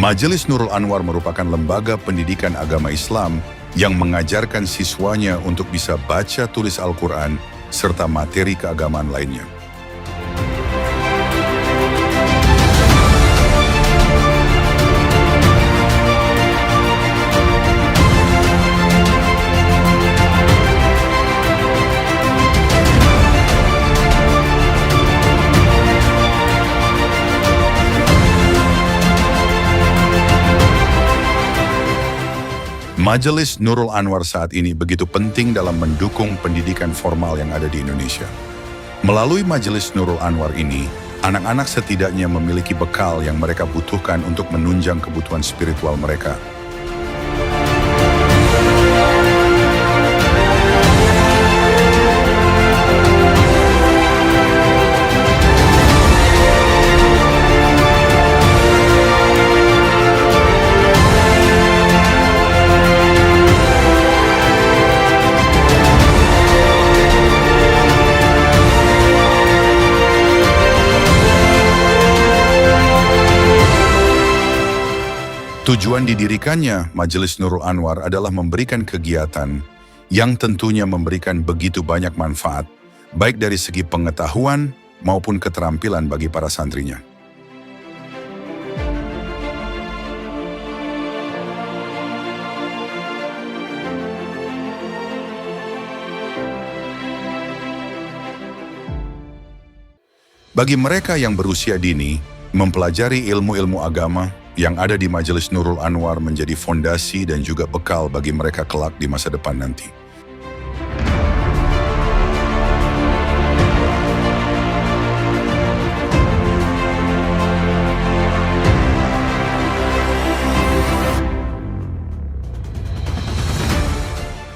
Majelis Nurul Anwar merupakan lembaga pendidikan agama Islam yang mengajarkan siswanya untuk bisa baca tulis Al-Quran serta materi keagamaan lainnya. Majelis Nurul Anwar saat ini begitu penting dalam mendukung pendidikan formal yang ada di Indonesia. Melalui Majelis Nurul Anwar ini, anak-anak setidaknya memiliki bekal yang mereka butuhkan untuk menunjang kebutuhan spiritual mereka. Tujuan didirikannya Majelis Nurul Anwar adalah memberikan kegiatan yang tentunya memberikan begitu banyak manfaat, baik dari segi pengetahuan maupun keterampilan bagi para santrinya. Bagi mereka yang berusia dini, mempelajari ilmu-ilmu agama yang ada di Majelis Nurul Anwar menjadi fondasi dan juga bekal bagi mereka kelak di masa depan nanti.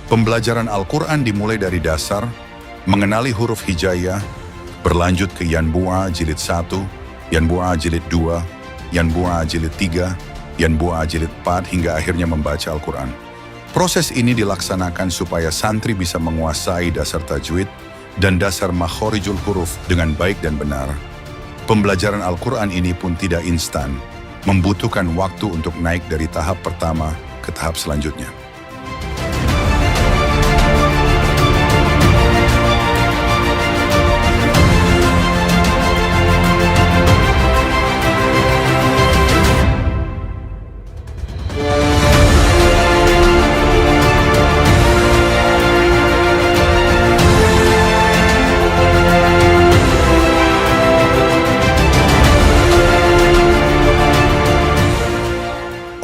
Pembelajaran Al-Quran dimulai dari dasar, mengenali huruf hijaiyah, berlanjut ke Yanbu'a jilid 1, Yanbu'a jilid 2, Yanbu'a jilid 3, Yanbu'a jilid 4 hingga akhirnya membaca Al-Quran. Proses ini dilaksanakan supaya santri bisa menguasai dasar tajwid dan dasar makhorijul huruf dengan baik dan benar. Pembelajaran Al-Quran ini pun tidak instan, membutuhkan waktu untuk naik dari tahap pertama ke tahap selanjutnya.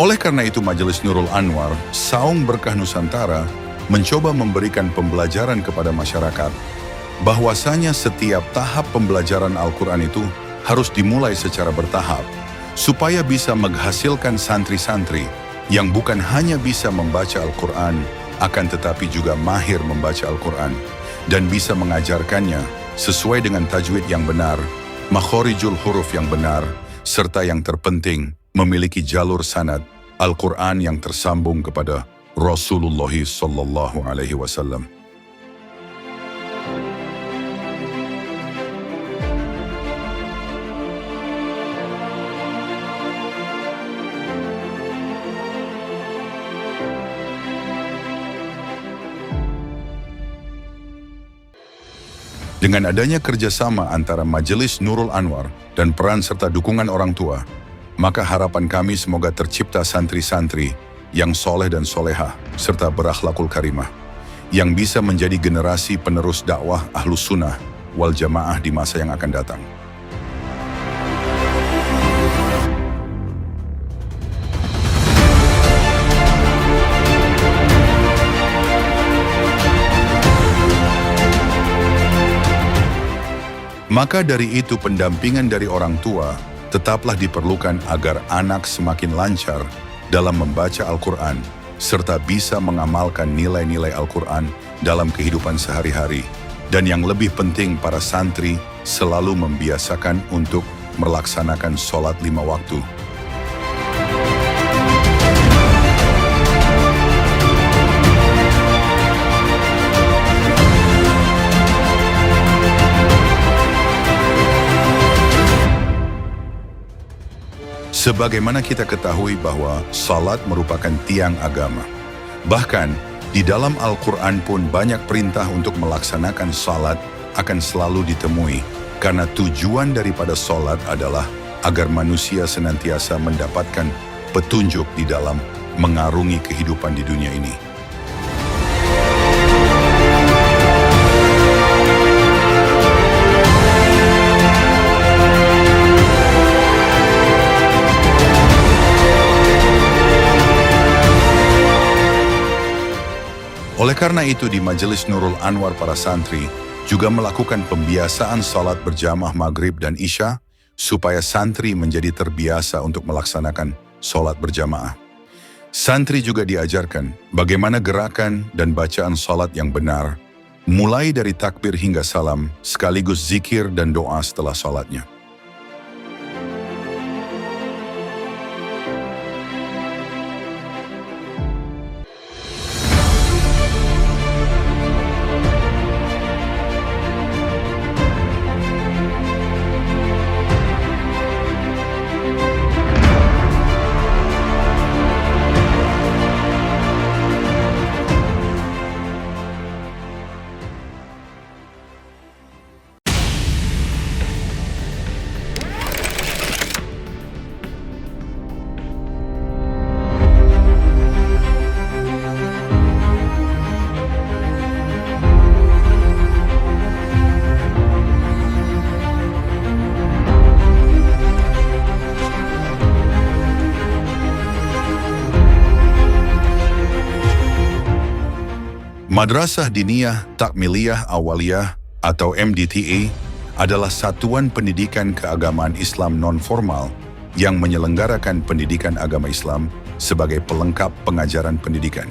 Oleh karena itu Majelis Nurul Anwar, Saung Berkah Nusantara, mencoba memberikan pembelajaran kepada masyarakat bahwasanya setiap tahap pembelajaran Al-Quran itu harus dimulai secara bertahap supaya bisa menghasilkan santri-santri yang bukan hanya bisa membaca Al-Quran akan tetapi juga mahir membaca Al-Quran dan bisa mengajarkannya sesuai dengan tajwid yang benar, makhorijul huruf yang benar, serta yang terpenting memiliki jalur sanad Al-Quran yang tersambung kepada Rasulullah sallallahu alaihi wasallam. Dengan adanya kerjasama antara Majelis Nurul Anwar dan peran serta dukungan orang tua, maka harapan kami semoga tercipta santri-santri yang soleh dan solehah serta berakhlakul karimah, yang bisa menjadi generasi penerus dakwah Ahlus Sunnah wal Jamaah di masa yang akan datang. Maka dari itu pendampingan dari orang tua tetaplah diperlukan agar anak semakin lancar dalam membaca Al-Quran, serta bisa mengamalkan nilai-nilai Al-Quran dalam kehidupan sehari-hari. Dan yang lebih penting, para santri selalu membiasakan untuk melaksanakan sholat 5 waktu. Sebagaimana kita ketahui bahwa salat merupakan tiang agama. Bahkan, di dalam Al-Quran pun banyak perintah untuk melaksanakan salat akan selalu ditemui, karena tujuan daripada salat adalah agar manusia senantiasa mendapatkan petunjuk di dalam mengarungi kehidupan di dunia ini. Oleh karena itu di Majelis Nurul Anwar para santri juga melakukan pembiasaan salat berjamaah maghrib dan isya supaya santri menjadi terbiasa untuk melaksanakan salat berjamaah. Santri juga diajarkan bagaimana gerakan dan bacaan salat yang benar, mulai dari takbir hingga salam, sekaligus zikir dan doa setelah salatnya. Madrasah Diniyah Takmiliyah Awaliyah atau MDTA adalah satuan pendidikan keagamaan Islam non-formal yang menyelenggarakan pendidikan agama Islam sebagai pelengkap pengajaran pendidikan.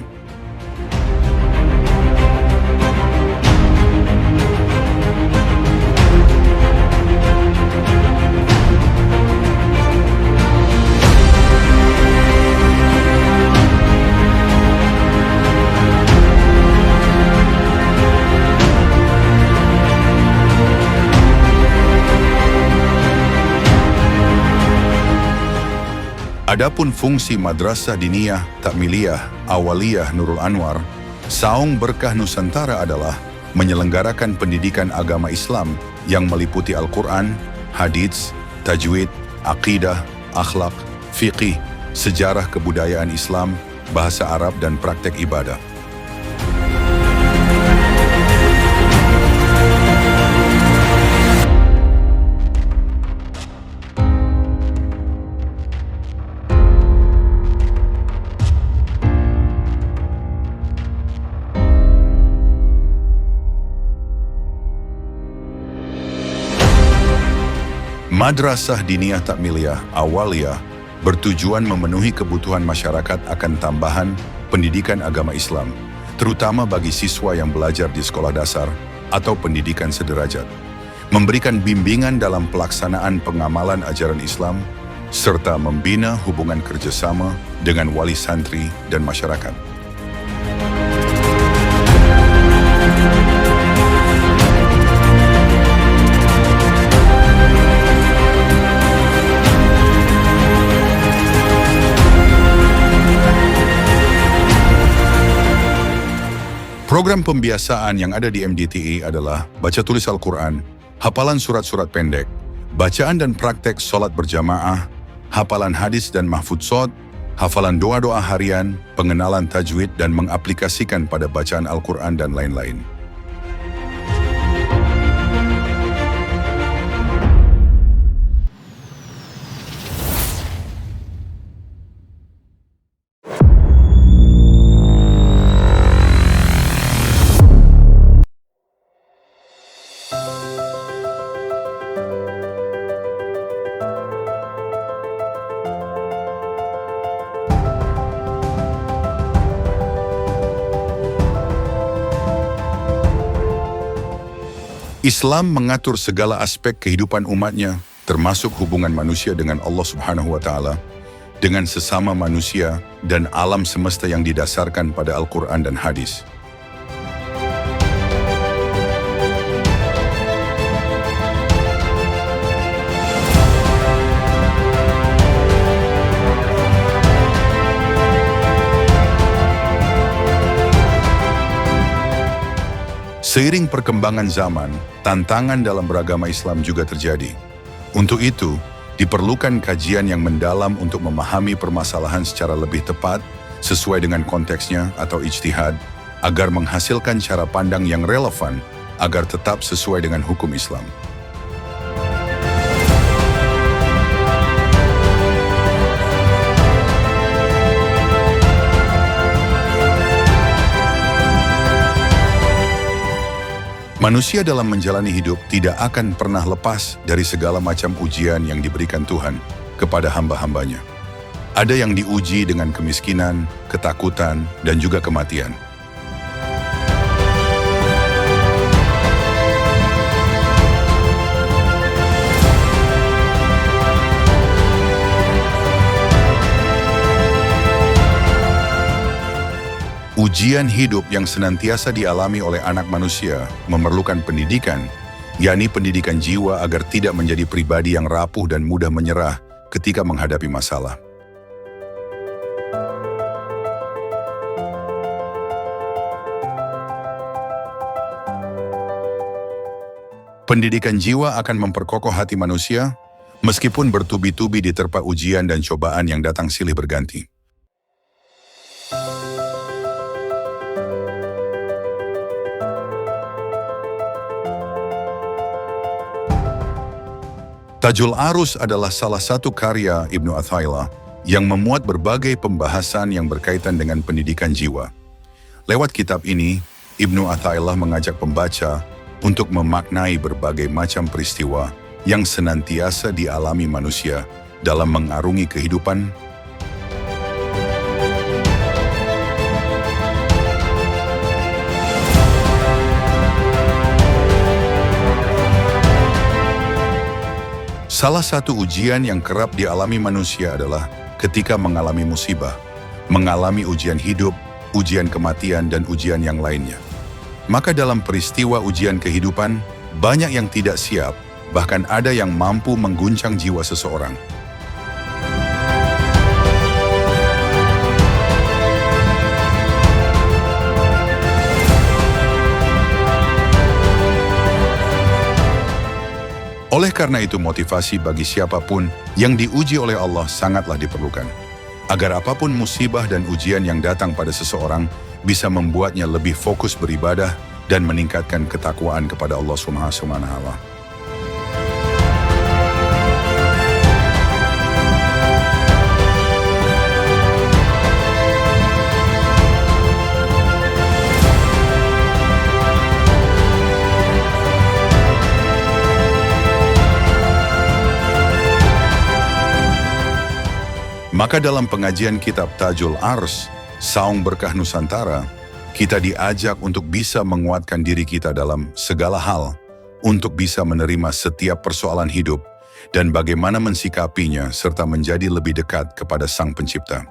Adapun fungsi Madrasah Diniyah Takmiliyah Awaliyah Nurul Anwar, Saung Berkah Nusantara adalah menyelenggarakan pendidikan agama Islam yang meliputi Al-Quran, hadits, tajwid, akidah, akhlak, fiqih, sejarah kebudayaan Islam, bahasa Arab dan praktek ibadah. Madrasah Diniyah Takmiliyah Awaliyah bertujuan memenuhi kebutuhan masyarakat akan tambahan pendidikan agama Islam, terutama bagi siswa yang belajar di sekolah dasar atau pendidikan sederajat, memberikan bimbingan dalam pelaksanaan pengamalan ajaran Islam, serta membina hubungan kerjasama dengan wali santri dan masyarakat. Program pembiasaan yang ada di MDTA adalah baca tulis Al-Quran, hafalan surat-surat pendek, bacaan dan praktek sholat berjamaah, hafalan hadis dan mahfudzot, hafalan doa-doa harian, pengenalan tajwid dan mengaplikasikan pada bacaan Al-Quran dan lain-lain. Islam mengatur segala aspek kehidupan umatnya, termasuk hubungan manusia dengan Allah Subhanahu wa Ta'ala, dengan sesama manusia dan alam semesta yang didasarkan pada Al-Quran dan hadis. Seiring perkembangan zaman, tantangan dalam beragama Islam juga terjadi. Untuk itu, diperlukan kajian yang mendalam untuk memahami permasalahan secara lebih tepat, sesuai dengan konteksnya atau ijtihad, agar menghasilkan cara pandang yang relevan, agar tetap sesuai dengan hukum Islam. Manusia dalam menjalani hidup tidak akan pernah lepas dari segala macam ujian yang diberikan Tuhan kepada hamba-hambanya. Ada yang diuji dengan kemiskinan, ketakutan, dan juga kematian. Ujian hidup yang senantiasa dialami oleh anak manusia memerlukan pendidikan, yakni pendidikan jiwa agar tidak menjadi pribadi yang rapuh dan mudah menyerah ketika menghadapi masalah. Pendidikan jiwa akan memperkokoh hati manusia, meskipun bertubi-tubi diterpa ujian dan cobaan yang datang silih berganti. Tajul Arus adalah salah satu karya Ibnu Athaillah yang memuat berbagai pembahasan yang berkaitan dengan pendidikan jiwa. Lewat kitab ini, Ibnu Athaillah mengajak pembaca untuk memaknai berbagai macam peristiwa yang senantiasa dialami manusia dalam mengarungi kehidupan. Salah satu ujian yang kerap dialami manusia adalah ketika mengalami musibah, mengalami ujian hidup, ujian kematian, dan ujian yang lainnya. Maka dalam peristiwa ujian kehidupan, banyak yang tidak siap, bahkan ada yang mampu mengguncang jiwa seseorang. Oleh karena itu, motivasi bagi siapapun yang diuji oleh Allah sangatlah diperlukan, agar apapun musibah dan ujian yang datang pada seseorang bisa membuatnya lebih fokus beribadah dan meningkatkan ketakwaan kepada Allah Subhanahu wa Ta'ala. Maka dalam pengajian kitab Tajul Arus, Saung Berkah Nusantara, kita diajak untuk bisa menguatkan diri kita dalam segala hal, untuk bisa menerima setiap persoalan hidup, dan bagaimana mensikapinya serta menjadi lebih dekat kepada Sang Pencipta.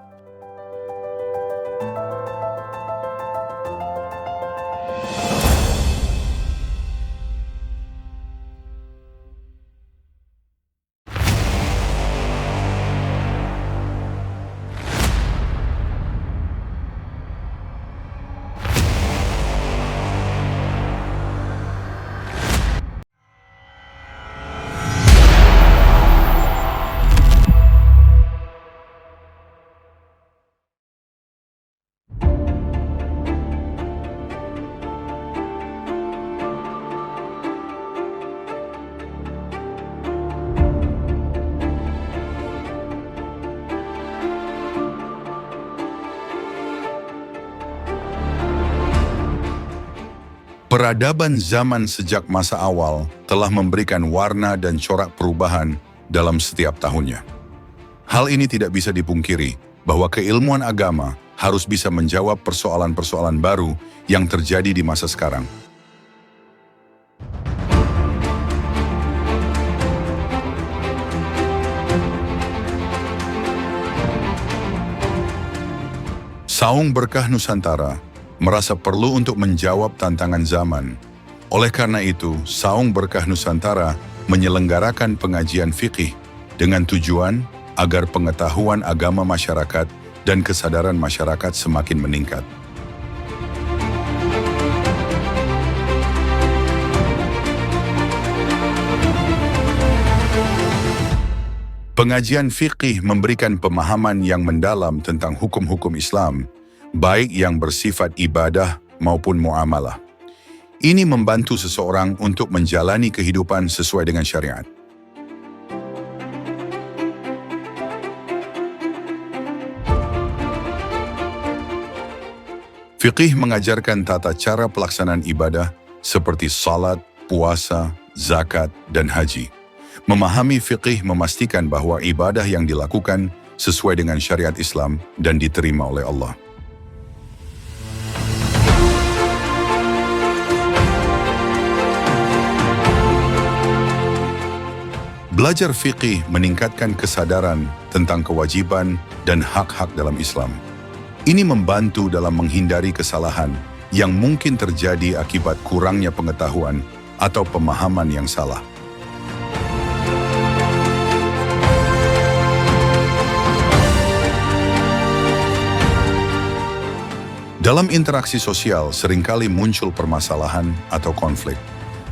Peradaban zaman sejak masa awal telah memberikan warna dan corak perubahan dalam setiap tahunnya. Hal ini tidak bisa dipungkiri bahwa keilmuan agama harus bisa menjawab persoalan-persoalan baru yang terjadi di masa sekarang. Saung Berkah Nusantara merasa perlu untuk menjawab tantangan zaman. Oleh karena itu, Saung Berkah Nusantara menyelenggarakan pengajian fikih dengan tujuan agar pengetahuan agama masyarakat dan kesadaran masyarakat semakin meningkat. Pengajian fiqih memberikan pemahaman yang mendalam tentang hukum-hukum Islam, baik yang bersifat ibadah maupun muamalah. Ini membantu seseorang untuk menjalani kehidupan sesuai dengan syariat. Fiqih mengajarkan tata cara pelaksanaan ibadah seperti salat, puasa, zakat, dan haji. Memahami fiqih memastikan bahwa ibadah yang dilakukan sesuai dengan syariat Islam dan diterima oleh Allah. Belajar fiqih meningkatkan kesadaran tentang kewajiban dan hak-hak dalam Islam. Ini membantu dalam menghindari kesalahan yang mungkin terjadi akibat kurangnya pengetahuan atau pemahaman yang salah. Dalam interaksi sosial seringkali muncul permasalahan atau konflik.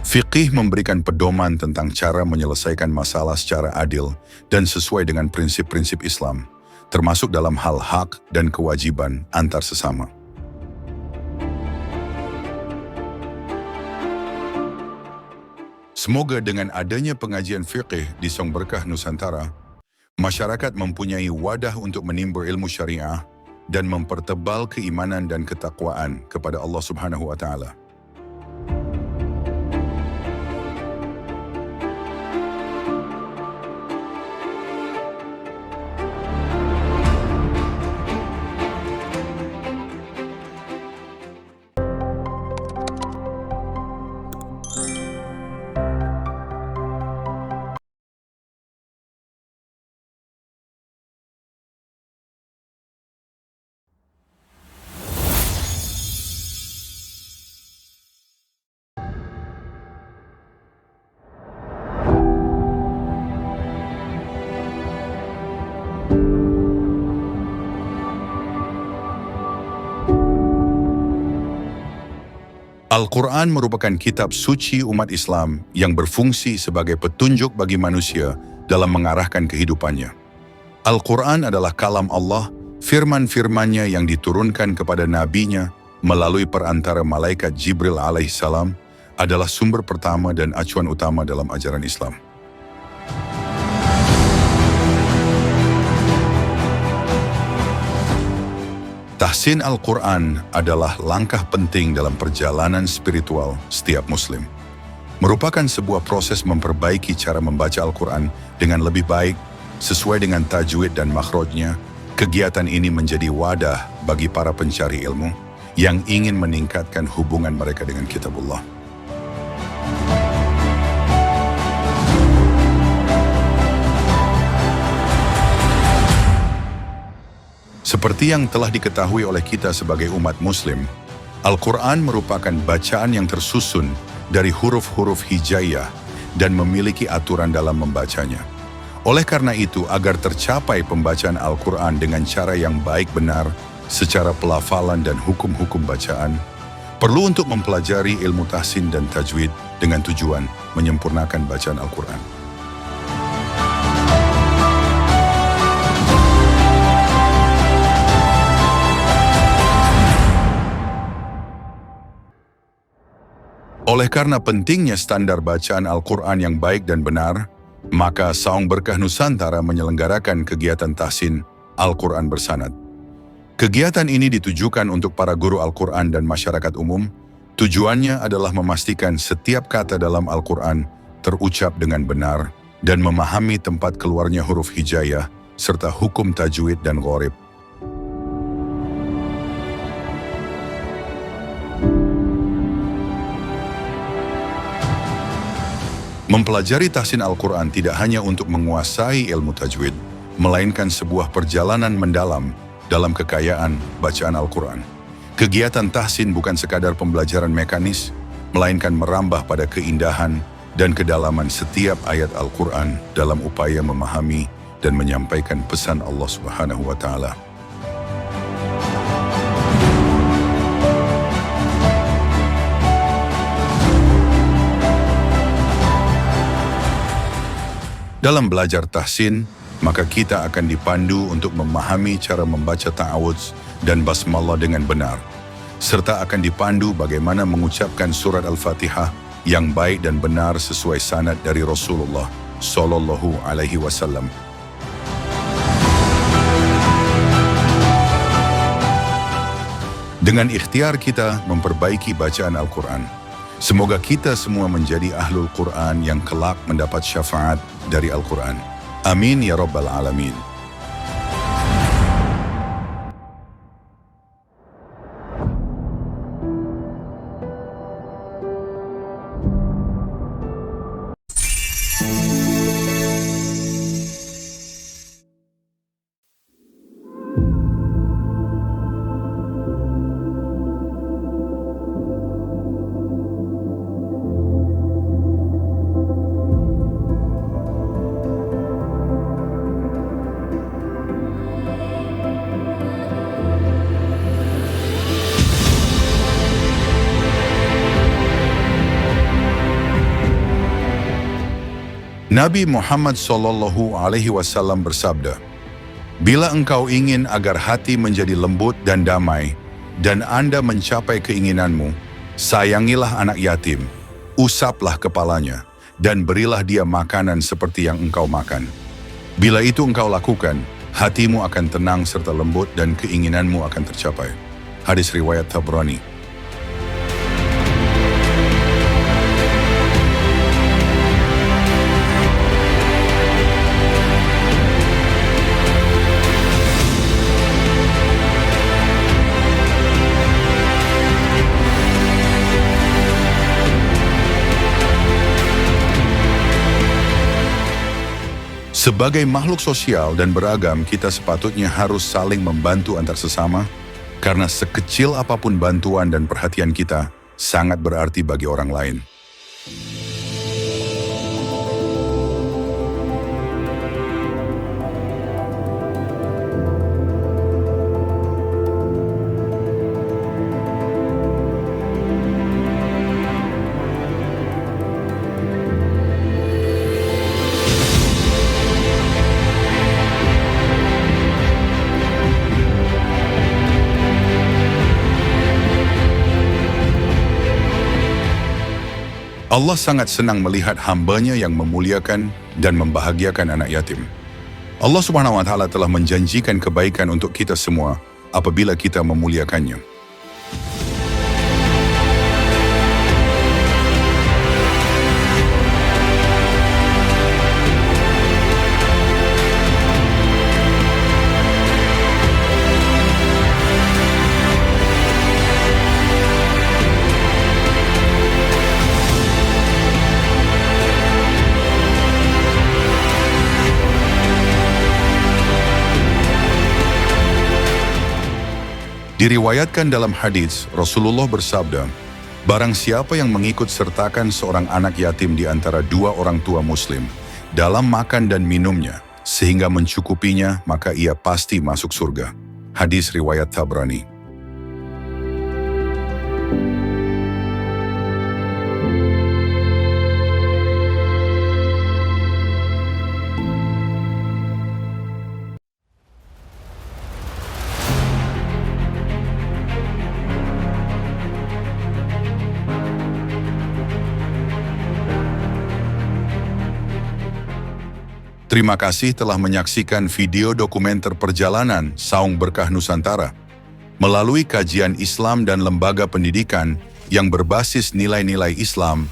Fiqih memberikan pedoman tentang cara menyelesaikan masalah secara adil dan sesuai dengan prinsip-prinsip Islam, termasuk dalam hal hak dan kewajiban antar sesama. Semoga dengan adanya pengajian fiqih di Saung Berkah Nusantara, masyarakat mempunyai wadah untuk menimba ilmu syariah dan mempertebal keimanan dan ketakwaan kepada Allah Subhanahu wa Ta'ala. Al-Quran merupakan kitab suci umat Islam yang berfungsi sebagai petunjuk bagi manusia dalam mengarahkan kehidupannya. Al-Quran adalah kalam Allah, firman-firmannya yang diturunkan kepada nabinya melalui perantara malaikat Jibril alaihissalam adalah sumber pertama dan acuan utama dalam ajaran Islam. Tahsin Al-Quran adalah langkah penting dalam perjalanan spiritual setiap Muslim. Merupakan sebuah proses memperbaiki cara membaca Al-Quran dengan lebih baik, sesuai dengan tajwid dan makhrajnya. Kegiatan ini menjadi wadah bagi para pencari ilmu yang ingin meningkatkan hubungan mereka dengan Kitabullah. Seperti yang telah diketahui oleh kita sebagai umat Muslim, Al-Quran merupakan bacaan yang tersusun dari huruf-huruf hijaiyah dan memiliki aturan dalam membacanya. Oleh karena itu, agar tercapai pembacaan Al-Quran dengan cara yang baik benar, secara pelafalan dan hukum-hukum bacaan, perlu untuk mempelajari ilmu tahsin dan tajwid dengan tujuan menyempurnakan bacaan Al-Quran. Oleh karena pentingnya standar bacaan Al-Quran yang baik dan benar, maka Saung Berkah Nusantara menyelenggarakan kegiatan tahsin Al-Quran bersanad. Kegiatan ini ditujukan untuk para guru Al-Quran dan masyarakat umum. Tujuannya adalah memastikan setiap kata dalam Al-Quran terucap dengan benar dan memahami tempat keluarnya huruf hijaiyah serta hukum tajwid dan gharib. Mempelajari tahsin Al-Quran tidak hanya untuk menguasai ilmu tajwid, melainkan sebuah perjalanan mendalam dalam kekayaan bacaan Al-Quran. Kegiatan tahsin bukan sekadar pembelajaran mekanis, melainkan merambah pada keindahan dan kedalaman setiap ayat Al-Quran dalam upaya memahami dan menyampaikan pesan Allah Subhanahu wa Ta'ala. Dalam belajar tahsin, maka kita akan dipandu untuk memahami cara membaca ta'awudz dan basmalah dengan benar, serta akan dipandu bagaimana mengucapkan surat Al-Fatihah yang baik dan benar sesuai sanad dari Rasulullah Sallallahu Alaihi Wasallam. Dengan ikhtiar kita memperbaiki bacaan Al-Quran, semoga kita semua menjadi ahlul Quran yang kelak mendapat syafaat dari Al-Quran. Amin ya Rabbal Alamin. Nabi Muhammad Sallallahu Alaihi Wasallam bersabda, "Bila engkau ingin agar hati menjadi lembut dan damai, dan Anda mencapai keinginanmu, sayangilah anak yatim, usaplah kepalanya, dan berilah dia makanan seperti yang engkau makan. Bila itu engkau lakukan, hatimu akan tenang serta lembut dan keinginanmu akan tercapai." Hadis riwayat Tabrani. Sebagai makhluk sosial dan beragam, kita sepatutnya harus saling membantu antar sesama, karena sekecil apapun bantuan dan perhatian kita sangat berarti bagi orang lain. Allah sangat senang melihat hamba-Nya yang memuliakan dan membahagiakan anak yatim. Allah Subhanahu wa Ta'ala telah menjanjikan kebaikan untuk kita semua apabila kita memuliakannya. Diriwayatkan dalam hadis, Rasulullah bersabda, "Barang siapa yang mengikut sertakan seorang anak yatim di antara dua orang tua muslim dalam makan dan minumnya, sehingga mencukupinya, maka ia pasti masuk surga." Hadis riwayat Tabrani. Terima kasih telah menyaksikan video dokumenter perjalanan Saung Berkah Nusantara. Melalui kajian Islam dan lembaga pendidikan yang berbasis nilai-nilai Islam,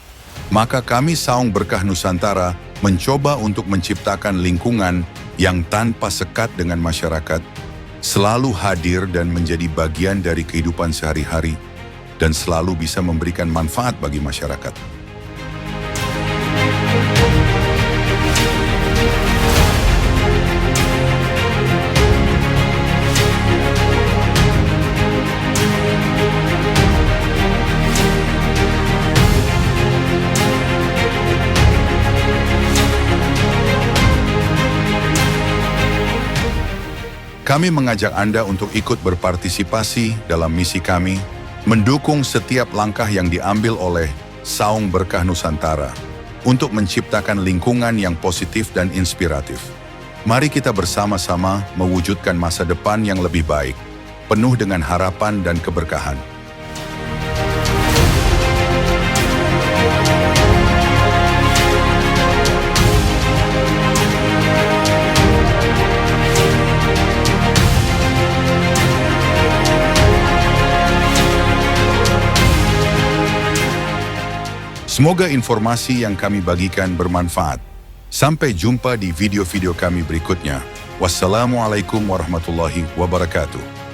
maka kami Saung Berkah Nusantara mencoba untuk menciptakan lingkungan yang tanpa sekat dengan masyarakat, selalu hadir dan menjadi bagian dari kehidupan sehari-hari, dan selalu bisa memberikan manfaat bagi masyarakat. Kami mengajak Anda untuk ikut berpartisipasi dalam misi kami, mendukung setiap langkah yang diambil oleh Saung Berkah Nusantara untuk menciptakan lingkungan yang positif dan inspiratif. Mari kita bersama-sama mewujudkan masa depan yang lebih baik, penuh dengan harapan dan keberkahan. Semoga informasi yang kami bagikan bermanfaat. Sampai jumpa di video-video kami berikutnya. Wassalamualaikum warahmatullahi wabarakatuh.